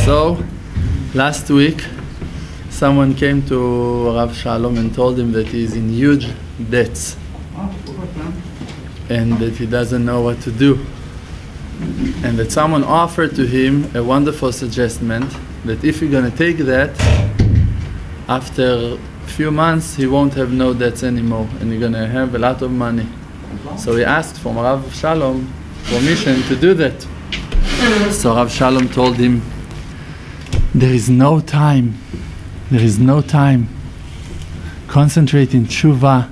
So, last week, someone came to Rav Shalom and told him that he's in huge debts and that he doesn't know what to do. And that someone offered to him a wonderful suggestion that if you're going to take that, after a few months he won't have no debts anymore and you're going to have a lot of money. So he asked from Rav Shalom permission to do that. So Rav Shalom told him, there is no time. There is no time. Concentrate in tshuva,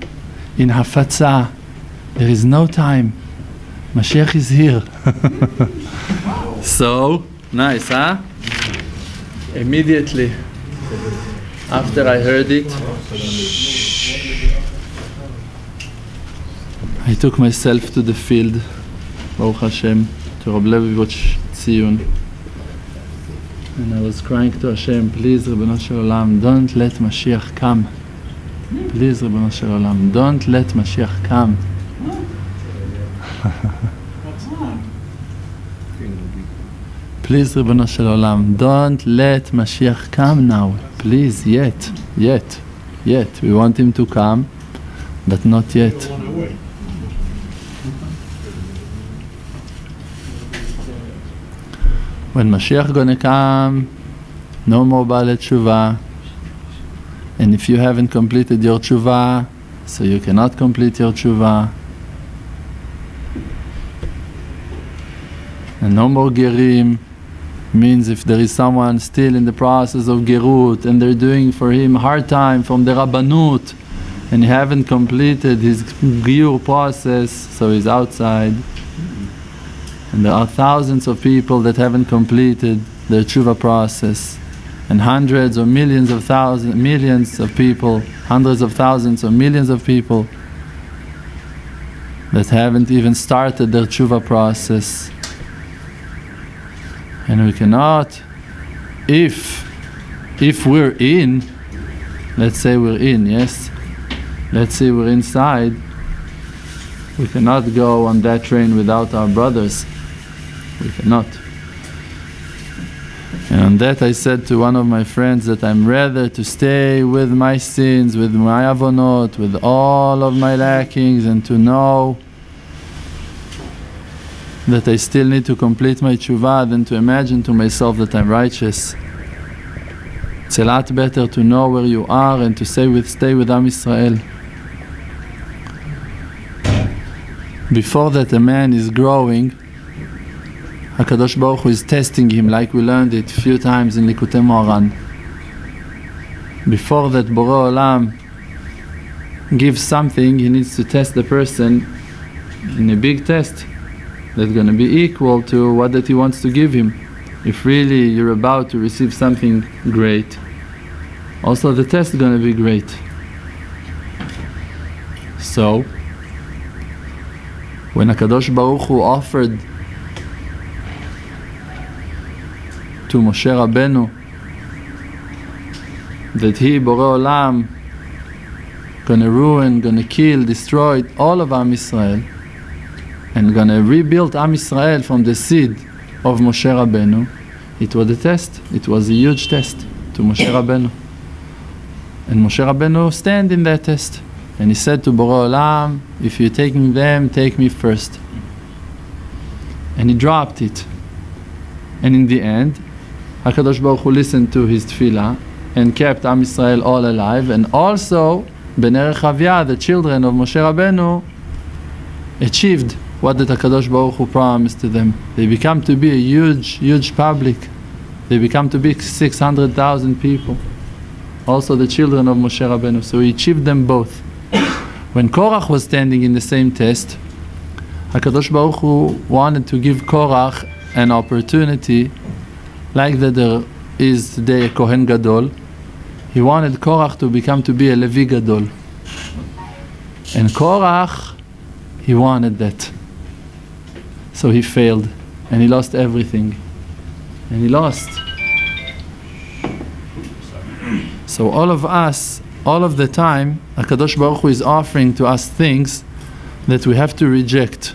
in hafatza. There is no time. Mashiach is here. So, nice, huh? Immediately after I heard it, I took myself to the field, Baruch HaShem, to Rav Levivoch Tziyun. And I was crying to HaShem, please, Ribono Shel Olam, don't let Mashiach come. Please, Ribono Shel Olam, don't let Mashiach come. Please, Ribono Shel Olam, don't let Mashiach come now. Please, yet. We want him to come, but not yet. When Mashiach gonna come, no more Baalei Tshuva. And if you haven't completed your Tshuva, so you cannot complete your Tshuva. And no more Gerim, means if there is someone still in the process of Gerut and they're doing for him hard time from the Rabbanut and he haven't completed his Giur process, so he's outside. And there are thousands of people that haven't completed their tshuva process, and hundreds or millions of thousands, millions of people, hundreds of thousands or millions of people that haven't even started their tshuva process. And we cannot, if we're in, let's say we're in, yes? Let's say we're inside, we cannot go on that train without our brothers. We cannot. And on that I said to one of my friends that I'm rather to stay with my sins, with my avonot, with all of my lackings, and to know that I still need to complete my tshuva than to imagine to myself that I'm righteous. It's a lot better to know where you are and to stay with Am Yisrael. Before that a man is growing, HaKadosh Baruch Hu is testing him, like we learned it a few times in Likutei Moharan. Before that Borei Olam gives something, he needs to test the person in a big test that's going to be equal to what that he wants to give him. If really you're about to receive something great, also the test is going to be great. So, when HaKadosh Baruch Hu offered to Moshe Rabbeinu that he, Borei Olam, gonna ruin, gonna kill, destroy all of Am Yisrael and gonna rebuild Am Yisrael from the seed of Moshe Rabbeinu, it was a test. It was a huge test to Moshe Rabbeinu. And Moshe Rabbeinu stand in that test. And he said to Borei Olam, if you're taking them, take me first. And he dropped it. And in the end, HaKadosh Baruch Hu listened to his tefillah and kept Am Yisrael all alive, and also Bnei Rechavia, the children of Moshe Rabbeinu, achieved what that HaKadosh Baruch Hu promised to them. They become to be a huge public. They become to be 600,000 people. Also the children of Moshe Rabbeinu. So he achieved them both. When Korach was standing in the same test, HaKadosh Baruch Hu wanted to give Korach an opportunity, like that there is today a Kohen Gadol. He wanted Korach to become to be a Levi Gadol. And Korach, he wanted that. So he failed and he lost everything. And he lost. So all of us, all of the time, HaKadosh Baruch Hu is offering to us things that we have to reject.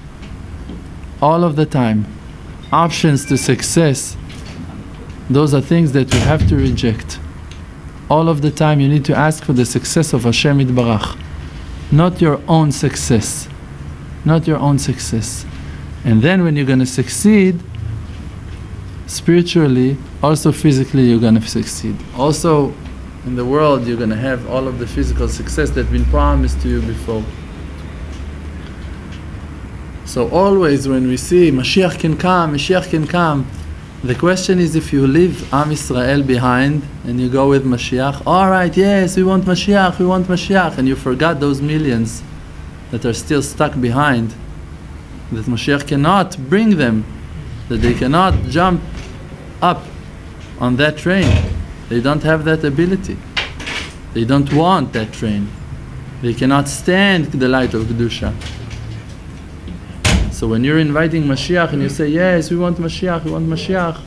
All of the time. Options to success Those are things that we have to reject. All of the time you need to ask for the success of HaShem Yitbarach, not your own success. Not your own success. And then when you're going to succeed, spiritually, also physically you're going to succeed. Also in the world you're going to have all of the physical success that's been promised to you before. So always when we see Mashiach can come, Mashiach can come, the question is, if you leave Am Yisrael behind and you go with Mashiach, alright, yes, we want Mashiach, we want Mashiach, and you forgot those millions that are still stuck behind, that Mashiach cannot bring them, that they cannot jump up on that train. They don't have that ability. They don't want that train. They cannot stand the light of Kedusha. So when you're inviting Mashiach and you say, yes, we want Mashiach, we want Mashiach,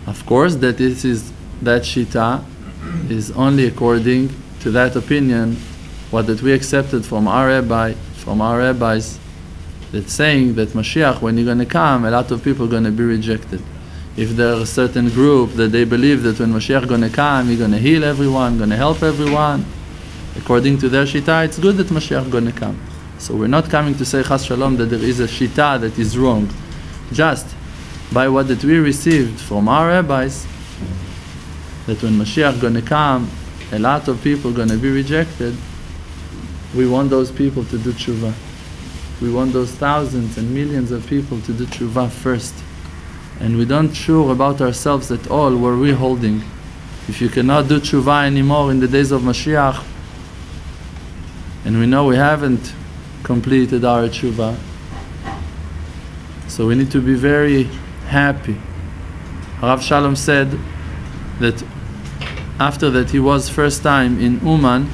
of course that that Shita is only according to that opinion, what that we accepted from our rabbis, that's saying that Mashiach, when you're going to come, a lot of people are going to be rejected. If there are a certain group that they believe that when Mashiach is going to come, he's going to heal everyone, going to help everyone, according to their Shita, it's good that Mashiach is going to come. So we're not coming to say Chas Shalom that there is a Shita that is wrong. Just by what that we received from our rabbis, that when Mashiach is going to come, a lot of people are going to be rejected. We want those people to do tshuva. We want those thousands and millions of people to do tshuva first. And we don't sure about ourselves at all where we're holding. If you cannot do tshuva anymore in the days of Mashiach, and we know we haven't completed our tshuva, so we need to be very happy. Rav Shalom said that after that he was first time in Uman,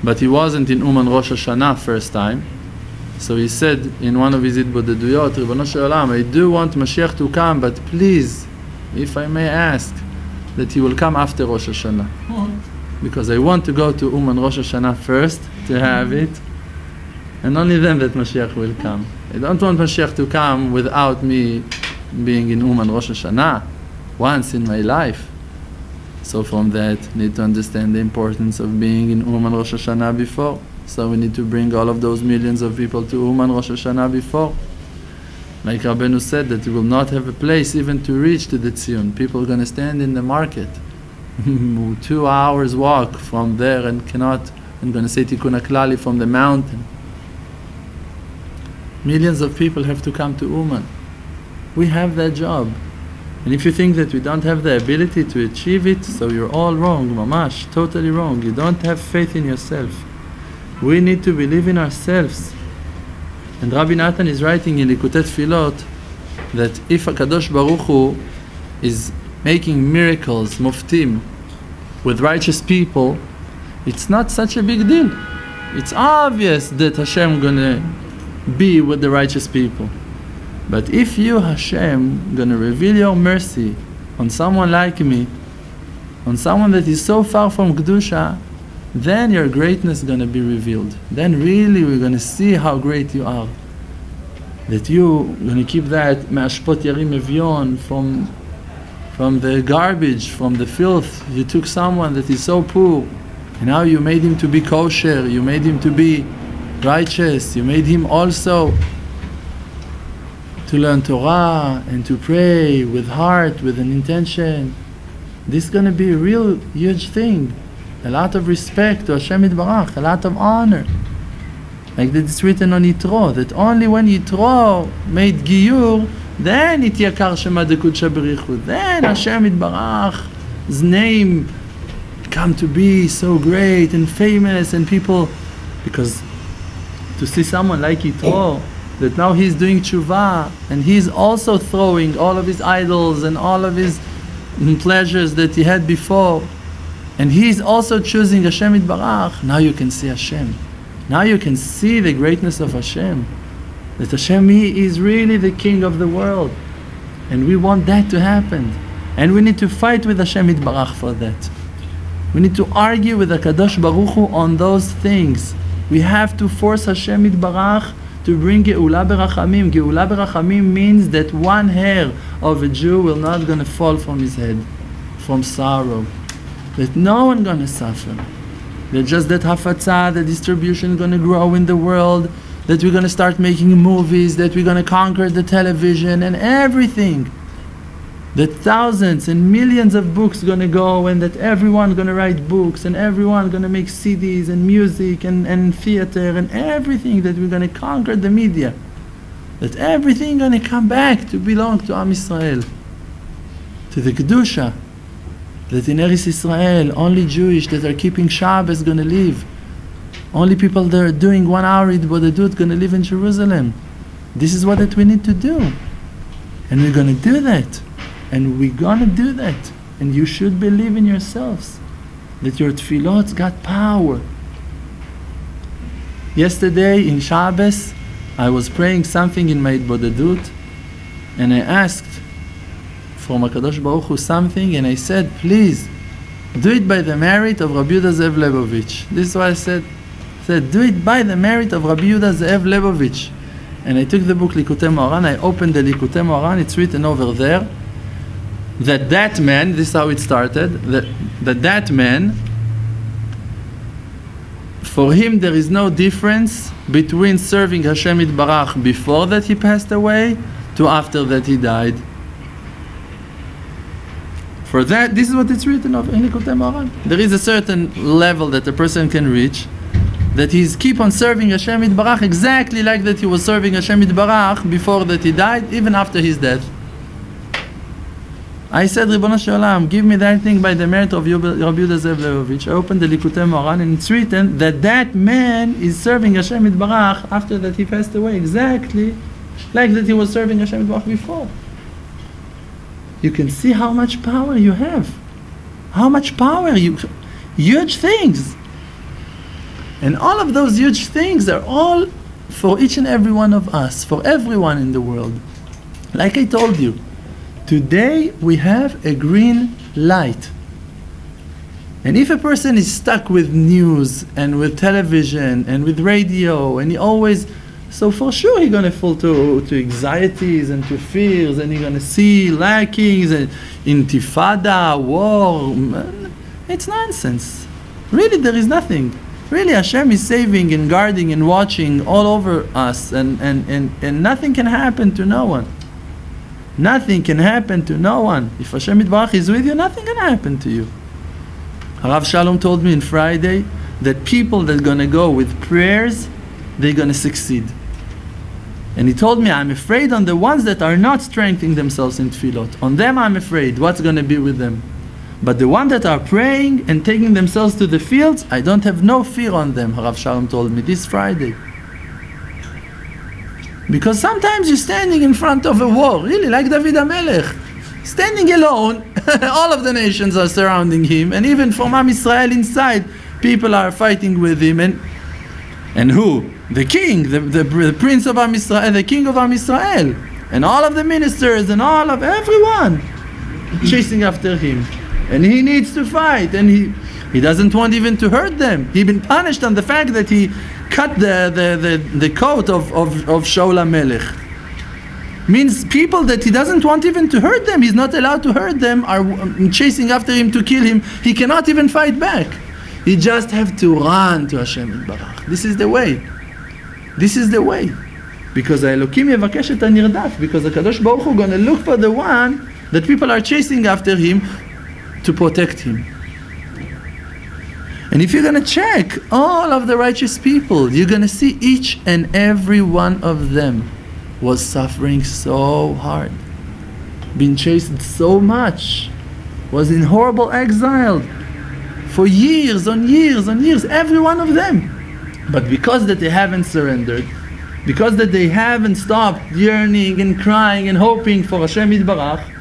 but he wasn't in Uman Rosh Hashanah first time. So he said in one of his hitbodedut, Ribono Shel Olam, I do want Mashiach to come, but please, if I may ask, that he will come after Rosh Hashanah. Because I want to go to Uman Rosh Hashanah first, to have it, and only then that Mashiach will come. I don't want Mashiach to come without me being in Uman Rosh Hashanah once in my life. So from that, need to understand the importance of being in Uman Rosh Hashanah before. So we need to bring all of those millions of people to Uman Rosh Hashanah before. Like Rabbeinu said, that we will not have a place even to reach to the Tzion. People are going to stand in the market, 2 hours walk from there, and cannot, and going to say Tikkun HaKlali from the mountain. Millions of people have to come to Uman. We have that job. And if you think that we don't have the ability to achieve it, so you're all wrong, mamash, totally wrong. You don't have faith in yourself. We need to believe in ourselves. And Rabbi Natan is writing in Likutei Tfilot that if HaKadosh Baruch Hu is making miracles, muftim, with righteous people, it's not such a big deal. It's obvious that Hashem gonna be with the righteous people. But if you, Hashem, gonna reveal your mercy on someone like me, on someone that is so far from Kedusha, then your greatness is going to be revealed. Then really we're going to see how great you are. That you're going to keep that me'ashpot yarim evion from the garbage, from the filth. You took someone that is so poor, and now you made him to be kosher, you made him to be righteous, you made him also to learn Torah and to pray with heart, with an intention. This is going to be a real huge thing. A lot of respect to Hashem Yitbarach, a lot of honor. Like that it's written on Yitro, that only when Yitro made Giyur, then it yakar shema dekudsha berichu. Then Hashem Yitbarach's name come to be so great and famous, and people, because to see someone like Yitro, that now he's doing tshuva, and he's also throwing all of his idols and all of his pleasures that he had before, and he's also choosing Hashem Yitbarach. Now you can see Hashem. Now you can see the greatness of Hashem. That Hashem, He is really the King of the world. And we want that to happen. And we need to fight with Hashem Yitbarach for that. We need to argue with HaKadosh Baruch Hu on those things. We have to force Hashem Yitbarach to bring Geula Berachamim. Geula Berachamim means that one hair of a Jew will not going to fall from his head, from sorrow. That no one going to suffer. That just that hafatzah, the distribution is going to grow in the world, that we're going to start making movies, that we're going to conquer the television and everything. That thousands and millions of books going to go, and that everyone's going to write books, and everyone's going to make CDs and music and theater and everything, that we're going to conquer the media. That everything going to come back to belong to Am Yisrael, to the Kedusha. That in Eretz Yisrael, only Jewish that are keeping Shabbos going to live. Only people that are doing 1 hour hitbodedut going to live in Jerusalem. This is what that we need to do. And we're going to do that. And we're going to do that. And you should believe in yourselves that your tefillot got power. Yesterday in Shabbos, I was praying something in my hitbodedut, and I asked from HaKadosh Baruch Hu something, and I said, please, do it by the merit of Rabbi Yehuda Zev Lebovich. This is what I said. I said, do it by the merit of Rabbi Yehuda Zev Lebovich. And I took the book Likutei Moharan, I opened the Likutei Moharan, it's written over there, that man, this is how it started, that man, for him there is no difference between serving HaShem Yitbarach before that he passed away to after that he died. For that, this is what it's written of in Likutei Moharan. There is a certain level that a person can reach, that he's keep on serving Hashem Yitbarach exactly like that he was serving Hashem Yitbarach before that he died, even after his death. I said, Ribono Shel Olam, give me that thing by the merit of Rabbi Yehuda Zev Lebovich. I opened the Likutei Moharan, and it's written that man is serving Hashem Yitbarach after that he passed away, exactly like that he was serving Hashem Yitbarach before. You can see how much power you have. How much power huge things. And all of those huge things are all for each and every one of us, for everyone in the world. Like I told you, today we have a green light. And if a person is stuck with news and with television and with radio, and he always, so for sure he's going to fall to anxieties and to fears, and he's going to see lackings and intifada, war. It's nonsense. Really, there is nothing. Really, Hashem is saving and guarding and watching all over us, and nothing can happen to no one. Nothing can happen to no one. If Hashem Yitbarach is with you, nothing can happen to you. Rav Shalom told me on Friday that people that are going to go with prayers, they're going to succeed. And he told me, I'm afraid on the ones that are not strengthening themselves in tefillot. On them I'm afraid. What's going to be with them? But the ones that are praying and taking themselves to the fields, I don't have no fear on them, Rav Shalom told me this Friday. Because sometimes you're standing in front of a war, really, like David HaMelech. Standing alone, all of the nations are surrounding him, and even from Am Yisrael inside, people are fighting with him. And who? The king, the prince of Am Yisrael, the king of Am Yisrael, and all of the ministers and all of everyone chasing after him. And he needs to fight, and he doesn't want even to hurt them. He's been punished on the fact that he cut the coat of Shaul HaMelech. Means people that he doesn't want even to hurt them, he's not allowed to hurt them, are chasing after him to kill him. He cannot even fight back. He just have to run to Hashem Yitbarach. This is the way. This is the way. Because Elokim yevakesh et hanirdaf. Because the Kadosh Baruch Hu going to look for the one that people are chasing after him to protect him. And if you're going to check all of the righteous people, you're going to see each and every one of them was suffering so hard, been chased so much, was in horrible exile for years on years on years, every one of them. But because that they haven't surrendered, because that they haven't stopped yearning and crying and hoping for Hashem Yitbarach,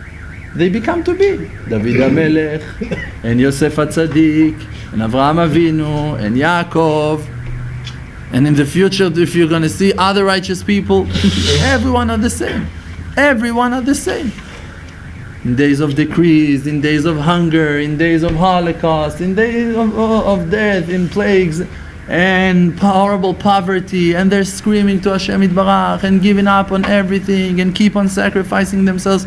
they become to be David HaMelech and Yosef HaTzadik and Avraham Avinu and Yaakov. And in the future, if you're going to see other righteous people, everyone are the same. Everyone are the same. In days of decrees, in days of hunger, in days of Holocaust, in days of death, in plagues, and horrible poverty, and they're screaming to HaShem Yitbarach and giving up on everything and keep on sacrificing themselves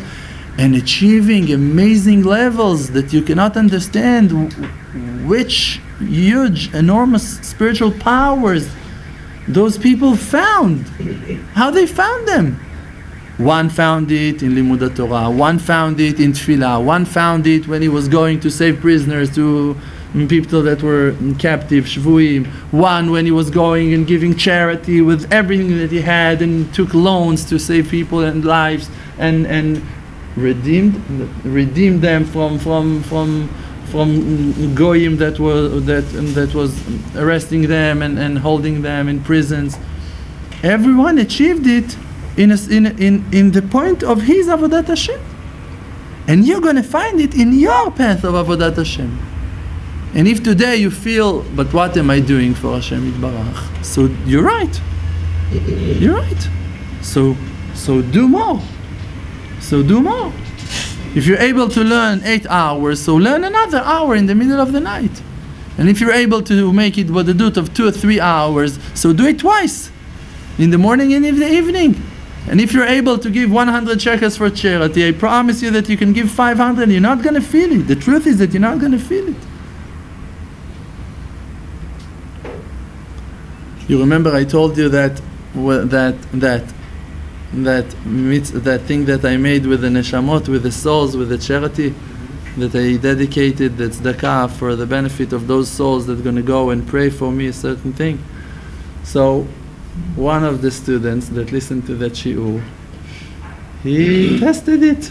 and achieving amazing levels that you cannot understand, which huge, enormous spiritual powers those people found. How they found them? One found it in Limud Torah, one found it in Tefillah, one found it when he was going to save prisoners, to people that were captive, shvuim. One when he was going and giving charity with everything that he had and took loans to save people and lives and redeemed them from goyim that was arresting them and holding them in prisons. Everyone achieved it in the point of his avodat Hashem, and you're going to find it in your path of avodat Hashem. And if today you feel, but what am I doing for Hashem Yitbarach? So you're right. You're right. So do more. So do more. If you're able to learn 8 hours, so learn another hour in the middle of the night. And if you're able to make hitbodedut of 2 or 3 hours, so do it twice, in the morning and in the evening. And if you're able to give 100 shekels for charity, I promise you that you can give 500 and you're not going to feel it. The truth is that you're not going to feel it. You remember I told you that thing that I made with the neshamot, with the souls, with the charity that I dedicated, that's tzedakah for the benefit of those souls that are going to go and pray for me a certain thing. So one of the students that listened to that shiur, he tested it.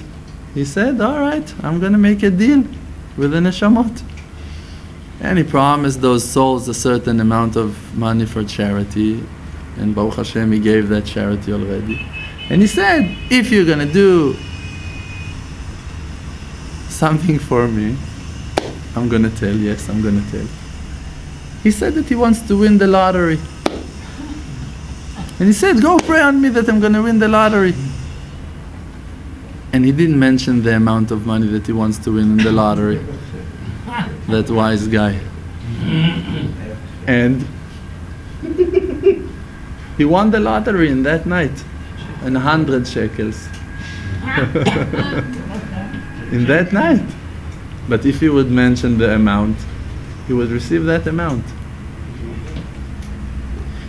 He said, all right, I'm going to make a deal with the neshamot. And he promised those souls a certain amount of money for charity. And Baruch Hashem, he gave that charity already. And he said, if you're going to do something for me, I'm going to tell, yes, I'm going to tell. He said that he wants to win the lottery. And he said, go pray on me that I'm going to win the lottery. And he didn't mention the amount of money that he wants to win in the lottery. That wise guy. And he won the lottery in that night, and 100 shekels. In that night. But if he would mention the amount, he would receive that amount.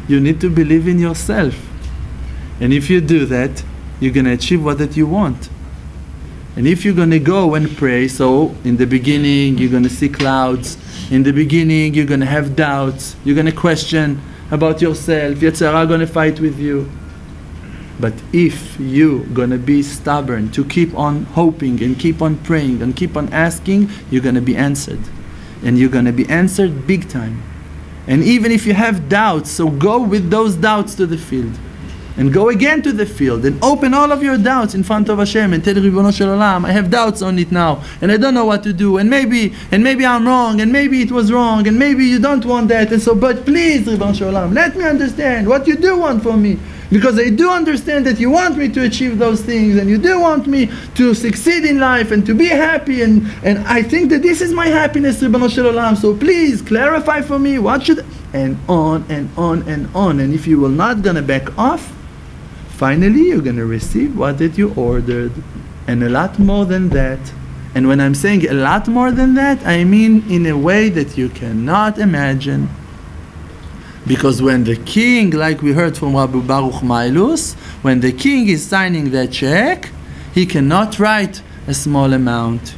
You need to believe in yourself. And if you do that, you're going to achieve what that you want. And if you're going to go and pray, so in the beginning you're going to see clouds, in the beginning you're going to have doubts, you're going to question about yourself, Yetzer Hara going to fight with you. But if you're going to be stubborn to keep on hoping and keep on praying and keep on asking, you're going to be answered. And you're going to be answered big time. And even if you have doubts, so go with those doubts to the field. And go again to the field and open all of your doubts in front of Hashem and tell Ribono Shel Olam, I have doubts on it now and I don't know what to do, and maybe I'm wrong, and maybe it was wrong, and maybe you don't want that, and so, but please Ribono Shel Olam, let me understand what you do want from me, because I do understand that you want me to achieve those things, and you do want me to succeed in life and to be happy, and I think that this is my happiness, Ribono Shel Olam, so please clarify for me what should, and on and on and on. And if you will not going to back off, finally you're going to receive what that you ordered, and a lot more than that. And when I'm saying a lot more than that, I mean in a way that you cannot imagine. Because when the king, like we heard from Rabbi Baruch Mailus, when the king is signing that check, he cannot write a small amount.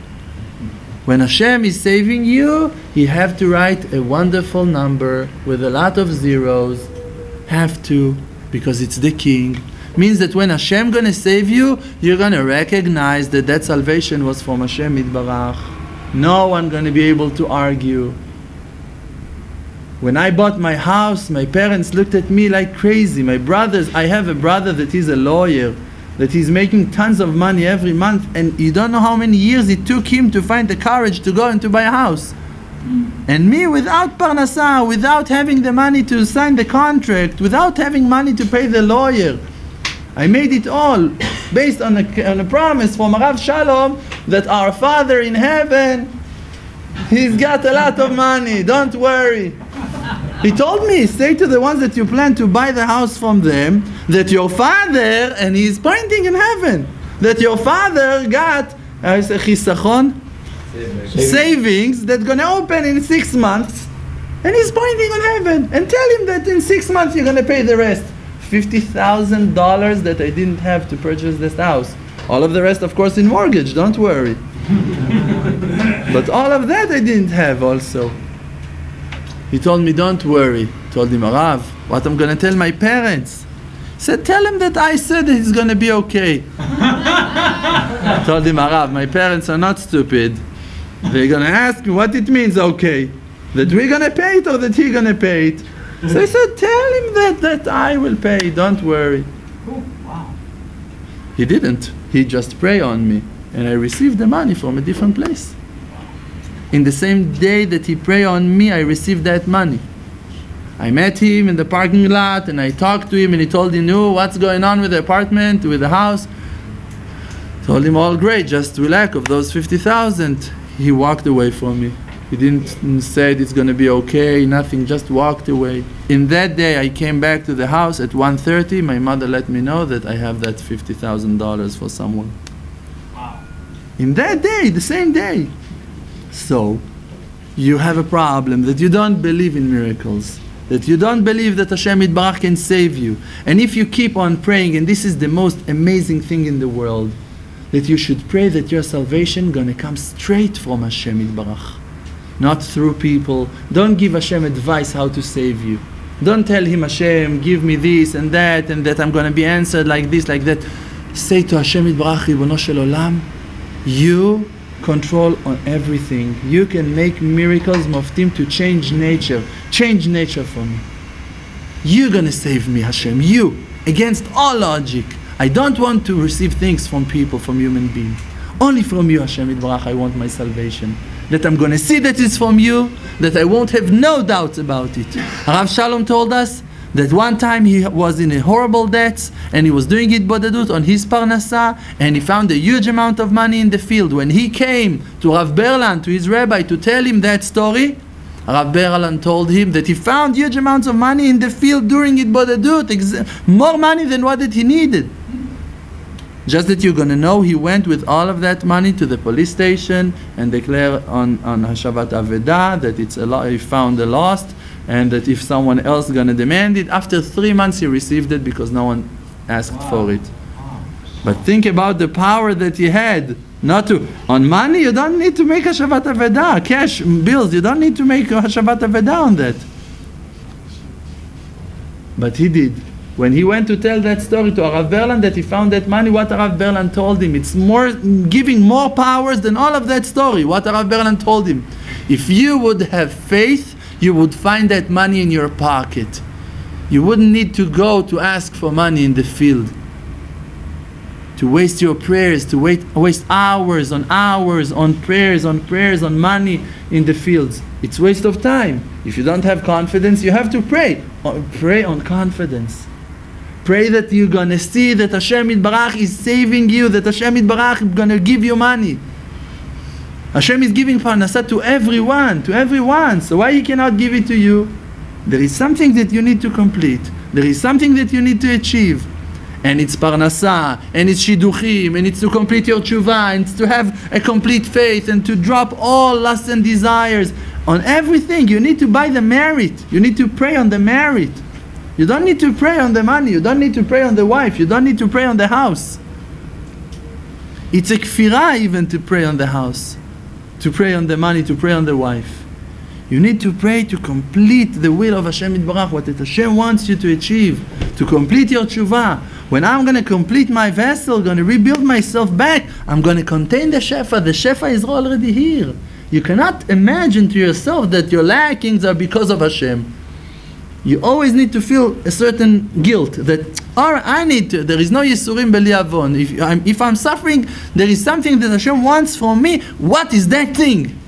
When Hashem is saving you, he have to write a wonderful number with a lot of zeros. Have to, because it's the king. Means that when Hashem going to save you, you're going to recognize that that salvation was from Hashem Yitbarach. No one going to be able to argue. When I bought my house, my parents looked at me like crazy. My brothers, I have a brother that is a lawyer, that he's making tons of money every month, and you don't know how many years it took him to find the courage to go and to buy a house. And me, without parnasah, without having the money to sign the contract, without having money to pay the lawyer, I made it all based on a promise from Rav Shalom that our Father in heaven, he's got a lot of money, don't worry. He told me, say to the ones that you plan to buy the house from them, that your father, and he's pointing in heaven, that your father got savings that's going to open in 6 months, and he's pointing on heaven, and tell him that in 6 months you're going to pay the rest. $50,000 that I didn't have to purchase this house. All of the rest, of course, in mortgage, don't worry. But all of that I didn't have also. He told me, don't worry. Told him, Rav, what I'm going to tell my parents? He said, tell him that I said that it's going to be okay. Told him, Rav, my parents are not stupid. They're going to ask me what it means, okay. That we're going to pay it or that he's going to pay it. So I said, tell him that I will pay, don't worry. Wow. He didn't. He just prayed on me. And I received the money from a different place. In the same day that he prayed on me, I received that money. I met him in the parking lot and I talked to him and he told me, no, what's going on with the apartment, with the house? Told him, all great, just relax of those 50,000. He walked away from me. He didn't say it's going to be okay, nothing, just walked away. In that day, I came back to the house at 1:30. My mother let me know that I have that $50,000 for someone. Wow. In that day, the same day. So, you have a problem that you don't believe in miracles, that you don't believe that HaShem Yitbarach can save you. And if you keep on praying, and this is the most amazing thing in the world, that you should pray that your salvation going to come straight from HaShem Yitbarach, not through people. Don't give HaShem advice how to save you. Don't tell him, HaShem, give me this and that I'm going to be answered like this, like that. Say to HaShem Yitbarach, Ribono Shel Olam, you control on everything. You can make miracles, moftim, to change nature. Change nature for me. You're going to save me, HaShem. You, against all logic. I don't want to receive things from people, from human beings. Only from you, HaShem Yitbarach, I want my salvation. That I'm going to see that it's from you, that I won't have no doubts about it. Rav Shalom told us that one time he was in a horrible debt and he was doing hitbodedut on his parnasa and he found a huge amount of money in the field. When he came to Rav Berlan, to his rabbi, to tell him that story, Rav Berlan told him that he found huge amounts of money in the field during hitbodedut, more money than what that he needed. Just that you're going to know, he went with all of that money to the police station and declared on Hashavat Avedah that he found a lost, and that if someone else is going to demand it, after 3 months he received it because no one asked for it. But think about the power that he had. Not to, on money you don't need to make Hashavat Avedah, cash, bills, you don't need to make Hashavat Avedah on that. But he did. When he went to tell that story to Rav Berlan that he found that money, what Rav Berlan told him, it's more giving more powers than all of that story. What Rav Berlan told him, if you would have faith, you would find that money in your pocket. You wouldn't need to go to ask for money in the field, to waste your prayers, to waste hours on prayers, on money in the fields. It's waste of time. If you don't have confidence, you have to pray. Pray on confidence. Pray that you're going to see that HaShem Yitbarach is saving you, that HaShem Yitbarach is going to give you money. HaShem is giving parnasa to everyone. So why He cannot give it to you? There is something that you need to complete. There is something that you need to achieve. And it's parnasa, and it's shidduchim, and it's to complete your tshuva, and it's to have a complete faith, and to drop all lusts and desires. On everything, you need to buy the merit. You need to pray on the merit. You don't need to pray on the money. You don't need to pray on the wife. You don't need to pray on the house. It's a kfirah even to pray on the house, to pray on the money, to pray on the wife. You need to pray to complete the will of HaShem Yitbarach, what Hashem wants you to achieve, to complete your tshuva. When I'm going to complete my vessel, going to rebuild myself back, I'm going to contain the shefa. The shefa is already here. You cannot imagine to yourself that your lackings are because of Hashem. You always need to feel a certain guilt that, I need to, there is no yisurim beli avon. If I'm suffering, there is something that Hashem wants from me. What is that thing?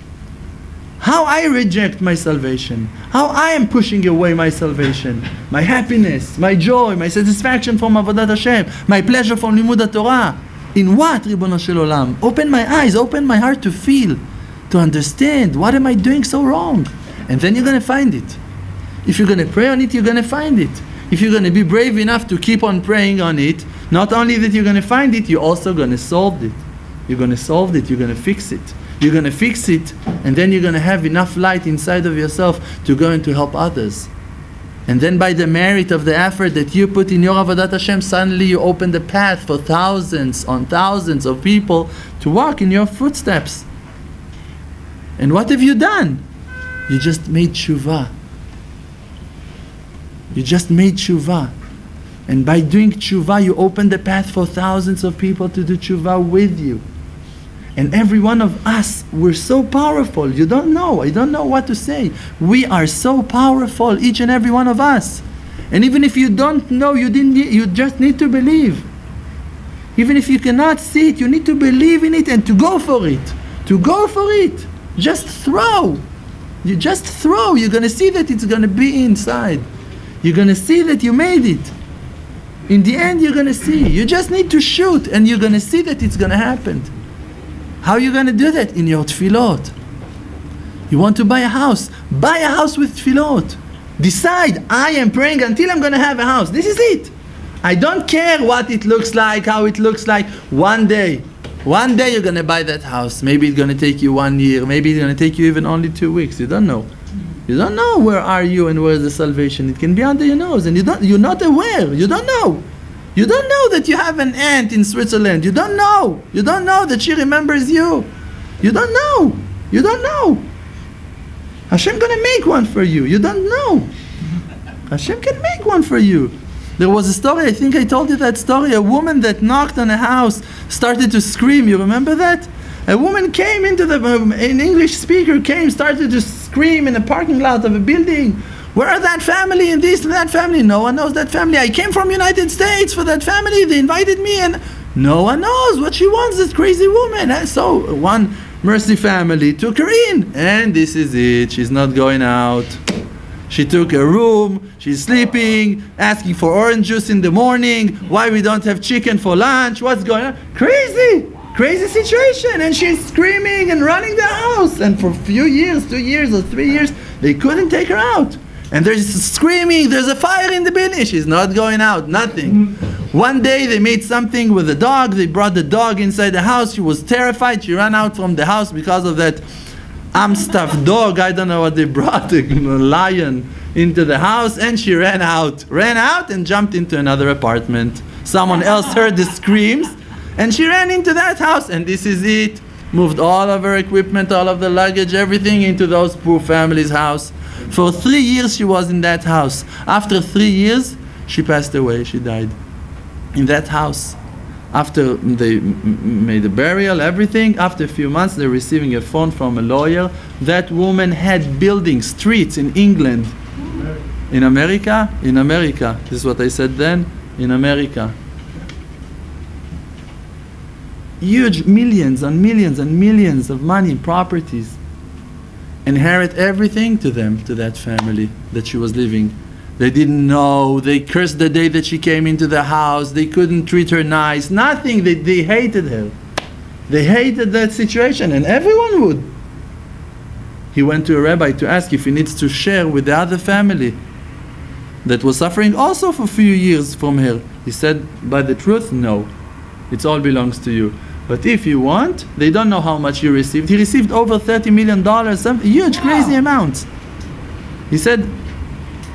How I reject my salvation, how I am pushing away my salvation, my happiness, my joy, my satisfaction from Avodat Hashem, my pleasure from Limud Torah. In what, Ribono Shel Olam? Open my eyes, open my heart to feel, to understand, what am I doing so wrong? And then you're going to find it. If you're going to pray on it, you're going to find it. If you're going to be brave enough to keep on praying on it, not only that you're going to find it, you're also going to solve it. You're going to solve it, you're going to fix it. You're going to fix it, and then you're going to have enough light inside of yourself to go and to help others. And then by the merit of the effort that you put in your avodat Hashem, suddenly you open the path for thousands on thousands of people to walk in your footsteps. And what have you done? You just made tshuva. You just made tshuva. And by doing tshuva, you open the path for thousands of people to do tshuva with you. And every one of us, we're so powerful. You don't know. I don't know what to say. We are so powerful, each and every one of us. And even if you don't know, you just need to believe. Even if you cannot see it, you need to believe in it and to go for it. To go for it. Just throw. You just throw. You're going to see that it's going to be inside. You're going to see that you made it. In the end, you're going to see. You just need to shoot and you're going to see that it's going to happen. How are you going to do that? In your tefillot. You want to buy a house. Buy a house with tefillot. Decide, I am praying until I'm going to have a house. This is it. I don't care what it looks like, how it looks like. One day you're going to buy that house. Maybe it's going to take you 1 year. Maybe it's going to take you even only 2 weeks. You don't know. You don't know where are you and where's the salvation. It can be under your nose and you're not aware. You don't know. You don't know that you have an aunt in Switzerland. You don't know. You don't know that she remembers you. You don't know. You don't know. Hashem gonna make one for you. You don't know. Hashem can make one for you. There was a story, I think I told you that story. A woman that knocked on a house started to scream. You remember that? A woman came into an English speaker came, started to scream in the parking lot of a building. Where are that family and this and that family? No one knows that family. I came from United States for that family. They invited me and no one knows what she wants, this crazy woman. And so one Mercy family took her in. And this is it. She's not going out. She took a room. She's sleeping, asking for orange juice in the morning. Why we don't have chicken for lunch? What's going on? Crazy. Crazy situation. And she's screaming and running the house. And for a few years, 2 years or 3 years, they couldn't take her out. And there's screaming, there's a fire in the building. She's not going out, nothing. One day they made something with the dog. They brought the dog inside the house. She was terrified. She ran out from the house because of that stuffed dog. I don't know what they brought, a lion into the house. And she ran out and jumped into another apartment. Someone else heard the screams and she ran into that house. And this is it. Moved all of her equipment, all of the luggage, everything into those poor family's house. For 3 years she was in that house. After 3 years, she passed away. She died in that house. After they made the burial, everything, after a few months, they're receiving a phone from a lawyer. That woman had buildings, streets in England. In America? In America. This is what I said then. In America. Huge millions and millions and millions of money and properties. Inherit everything to them, to that family that she was living. They didn't know. They cursed the day that she came into the house. They couldn't treat her nice. Nothing. They hated her. They hated that situation, and everyone would. He went to a rabbi to ask if he needs to share with the other family that was suffering also for a few years from her. He said, by the truth, no. It all belongs to you. But if you want, they don't know how much you received. He received over $30 million, some huge, crazy amounts. He said,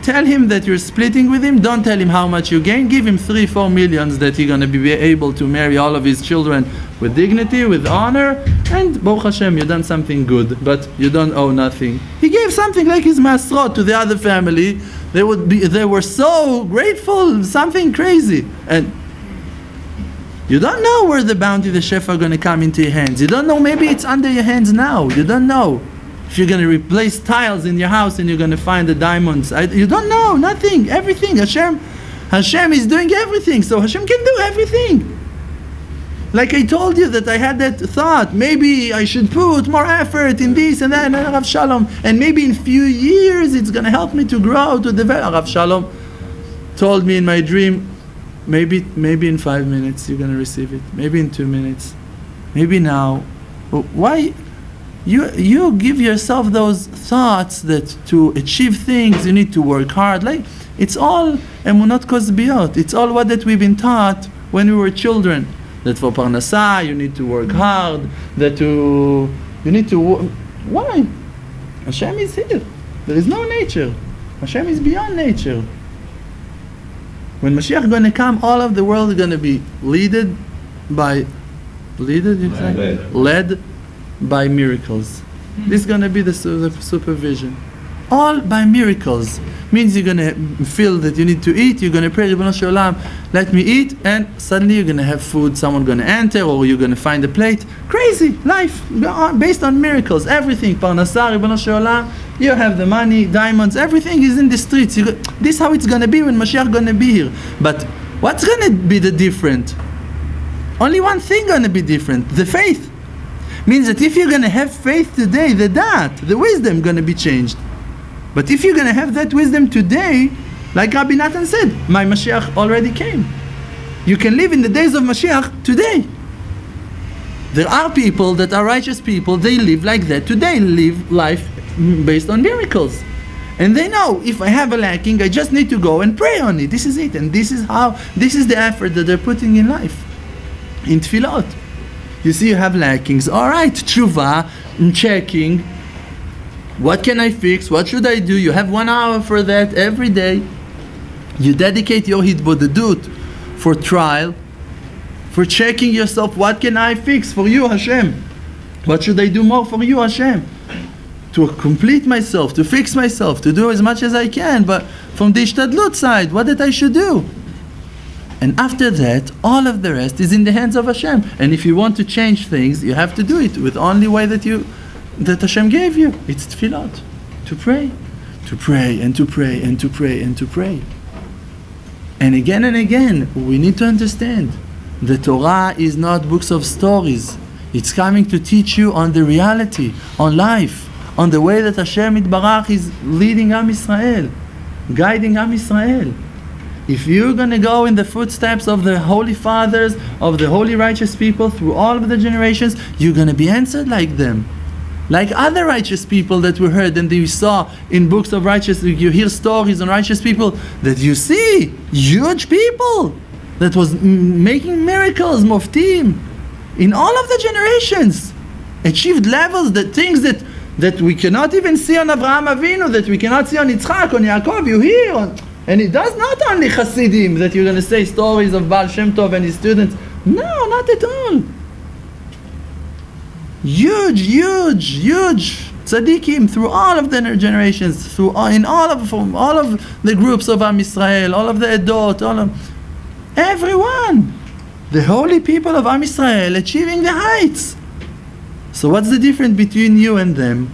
tell him that you're splitting with him. Don't tell him how much you gain. Give him 3-4 millions that he's going to be able to marry all of his children with dignity, with honor. And Baruch Hashem, you've done something good, but you don't owe nothing. He gave something like his masrot to the other family. They were so grateful, something crazy. And you don't know where the bounty, the shefa are going to come into your hands. You don't know, maybe it's under your hands now. You don't know. If you're going to replace tiles in your house and you're going to find the diamonds. You don't know, nothing, everything. Hashem is doing everything, so Hashem can do everything. Like I told you that I had that thought, maybe I should put more effort in this and that, and Rav Shalom. And maybe in a few years it's going to help me to grow, to develop. Rav Shalom told me in my dream, maybe in 5 minutes you're going to receive it. Maybe in 2 minutes. Maybe now. Why you give yourself those thoughts that to achieve things you need to work hard. Like, it's all emunot kozbiot. It's all what that we've been taught when we were children. That for parnasa you need to work hard. That you need to why? Hashem is here. There is no nature. Hashem is beyond nature. When Mashiach is going to come, all of the world is going to be led by miracles. This is going to be the supervision. All by miracles. Means you're going to feel that you need to eat, you're going to pray, Ribono Shel Olam, let me eat, and suddenly you're going to have food, someone going to enter, or you're going to find a plate. Crazy life, based on miracles, everything. Parnasa, Ribono Shel Olam, you have the money, diamonds, everything is in the streets. This is how it's going to be when Mashiach is going to be here. But what's going to be the different? Only one thing going to be different, the faith. Means that if you're going to have faith today, the wisdom going to be changed. But if you're going to have that wisdom today, like Rabbi Natan said, my Mashiach already came. You can live in the days of Mashiach today. There are people that are righteous people, they live like that today, live life based on miracles. And they know, if I have a lacking, I just need to go and pray on it. This is it. And this is the effort that they're putting in life. In tefillot. You see, you have lackings. All right, tshuva, checking. What can I fix? What should I do? You have 1 hour for that every day. You dedicate your hitbodedut for trial, for checking yourself. What can I fix for you, HaShem? What should I do more for you, HaShem? To complete myself, to fix myself, to do as much as I can. But from the hishtadlut side, what that I should do? And after that, all of the rest is in the hands of HaShem. And if you want to change things, you have to do it with the only way that Hashem gave you. It's tefillot, to pray and to pray and to pray and to pray. And again, we need to understand the Torah is not books of stories. It's coming to teach you on the reality, on life, on the way that Hashem Yitbarach is leading Am Yisrael, guiding Am Yisrael. If you're going to go in the footsteps of the holy fathers, of the holy righteous people through all of the generations, you're going to be answered like them. Like other righteous people that we heard and that you saw in books of righteous, you hear stories on righteous people that you see, huge people that was making miracles, moftim, in all of the generations, achieved levels, that things that we cannot even see on Avraham Avinu, that we cannot see on Yitzchak, on Yaakov, you hear. And it does not only Hasidim, that you're going to say stories of Baal Shem Tov and his students. No, not at all. Huge tzaddikim through all of the generations, from all of the groups of Am Yisrael, all of the Edot, everyone, the holy people of Am Yisrael achieving the heights. So what's the difference between you and them?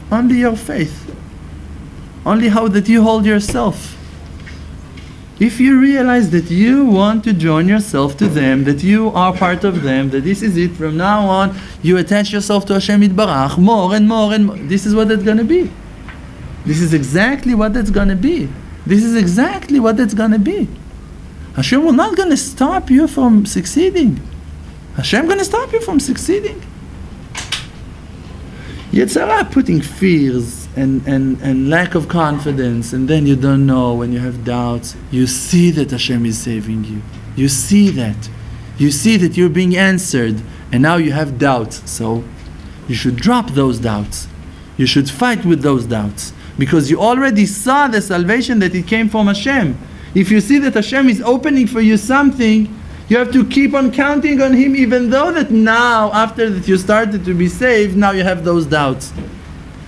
Only your faith, only how that you hold yourself. If you realize that you want to join yourself to them, that you are part of them, that this is it, from now on, you attach yourself to Hashem Yitbarach more and more and more. This is what it's going to be. This is exactly what it's going to be. This is exactly what it's going to be. Hashem will not going to stop you from succeeding. Hashem going to stop you from succeeding. Yetzirah putting fears and lack of confidence, and then you don't know, when you have doubts, you see that Hashem is saving you. You see that. You see that you're being answered, and now you have doubts. So you should drop those doubts. You should fight with those doubts, because you already saw the salvation that it came from Hashem. If you see that Hashem is opening for you something, you have to keep on counting on Him, even though that now, after that you started to be saved, now you have those doubts.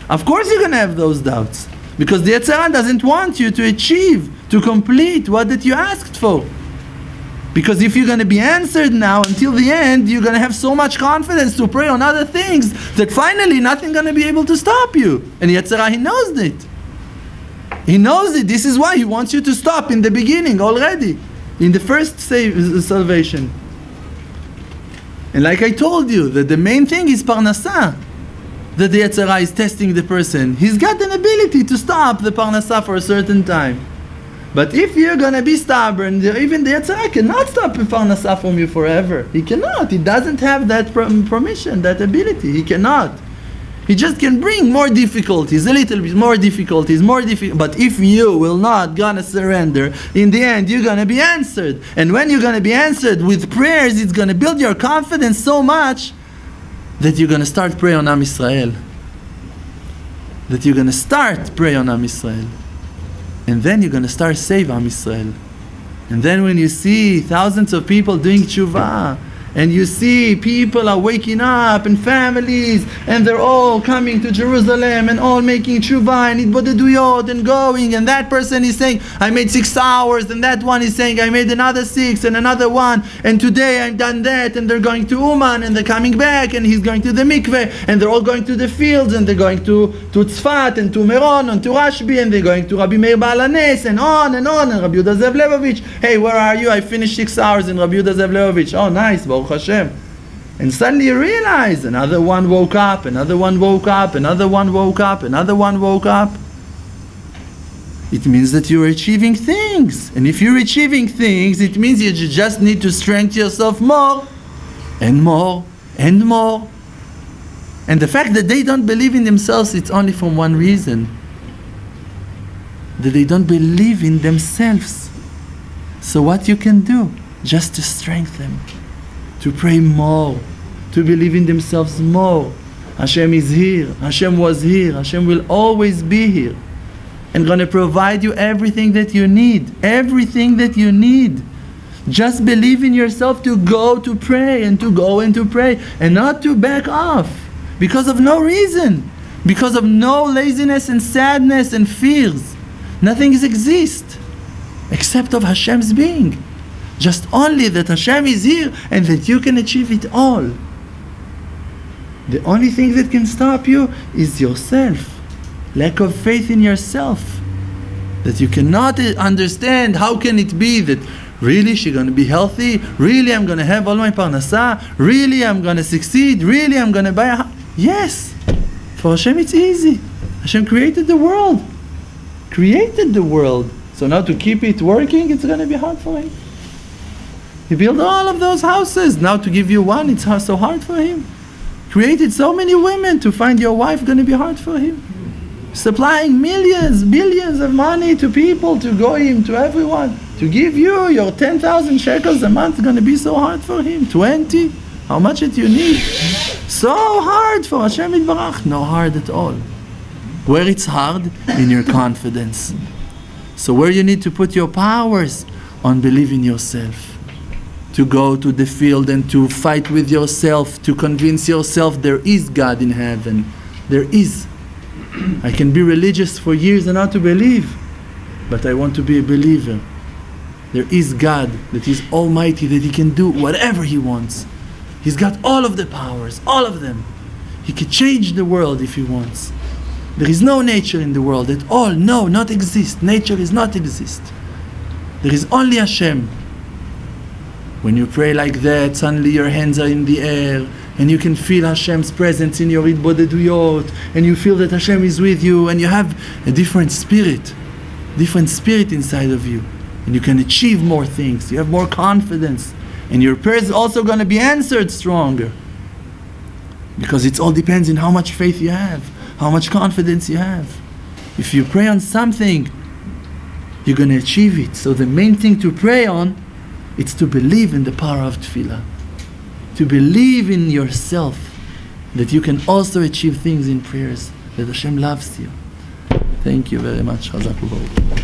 Of course you're going to have those doubts, because the Yetzer Hara doesn't want you to achieve, to complete what that you asked for. Because if you're going to be answered now until the end, you're going to have so much confidence to pray on other things that finally nothing's going to be able to stop you. And Yetzer Hara, he knows it. He knows it. This is why he wants you to stop in the beginning already, in the first salvation. And like I told you, that the main thing is parnasa, that the Yetzer Hara is testing the person. He's got an ability to stop the parnasa for a certain time. But if you're going to be stubborn, even the Yetzer Hara cannot stop the parnasa from you forever. He cannot. He doesn't have that permission, that ability. He cannot. He just can bring more difficulties, a little bit more difficulties, but if you will not gonna surrender, in the end you're gonna be answered. And when you're gonna be answered with prayers, it's gonna build your confidence so much that you're gonna start praying on Am Yisrael. That you're gonna start praying on Am Yisrael. And then you're gonna start save Am Yisrael. And then when you see thousands of people doing tshuva, and you see people are waking up and families and they're all coming to Jerusalem and all making tshuva and hitbodedut and going, and that person is saying I made 6 hours, and that one is saying I made another 6 and another 1, and today I've done that, and they're going to Uman and they're coming back, and he's going to the mikveh, and they're all going to the fields, and they're going to Tzfat and to Meron and to Rashbi, and they're going to Rabbi Meir Baal HaNes, and on and Rabbi Yehuda Zev Leibovich. Hey, where are you? I finished 6 hours in Rabbi Yehuda Zev Leibovich. Oh, nice, Baruch HaShem. And suddenly you realize another one woke up, another one woke up, another one woke up, another one woke up. It means that you're achieving things. And if you're achieving things, it means you just need to strengthen yourself more and more and more. And the fact that they don't believe in themselves, it's only from one reason. That they don't believe in themselves. So what you can do? Just to strengthen them. To pray more, to believe in themselves more. HaShem is here, HaShem was here, HaShem will always be here. And gonna provide you everything that you need, everything that you need. Just believe in yourself to go to pray and to go and to pray and not to back off because of no reason, because of no laziness and sadness and fears. Nothing exists except of HaShem's being. Just only that HaShem is here and that you can achieve it all. The only thing that can stop you is yourself. Lack of faith in yourself. That you cannot understand how can it be that really she's going to be healthy? Really I'm going to have all my parnasa? Really I'm going to succeed? Really I'm going to buy a house? Yes. For HaShem it's easy. HaShem created the world. Created the world. So now to keep it working, it's going to be hard for him. He built all of those houses. Now to give you one, it's so hard for him. Created so many women. To find your wife, going to be hard for him. Supplying millions, billions of money to people, to goyim, to everyone. To give you your 10,000 shekels a month, going to be so hard for him. 20? How much do you need? So hard for HaShem Yitbarach. No hard at all. Where it's hard? In your confidence. So where you need to put your powers? On believing yourself. To go to the field and to fight with yourself, to convince yourself there is God in heaven. There is. I can be religious for years and not to believe, but I want to be a believer. There is God that is almighty, that He can do whatever He wants. He's got all of the powers, all of them. He can change the world if He wants. There is no nature in the world at all. No, not exist. Nature is not exist. There is only HaShem. When you pray like that, suddenly your hands are in the air, and you can feel HaShem's presence in your hitbodedut, and you feel that HaShem is with you, and you have a different spirit inside of you, and you can achieve more things. You have more confidence, and your prayers also going to be answered stronger, because it all depends on how much faith you have, how much confidence you have. If you pray on something, you're going to achieve it. So the main thing to pray on, it's to believe in the power of tefillah. To believe in yourself, that you can also achieve things in prayers, that HaShem loves you. Thank you very much. Chazak u'baruch.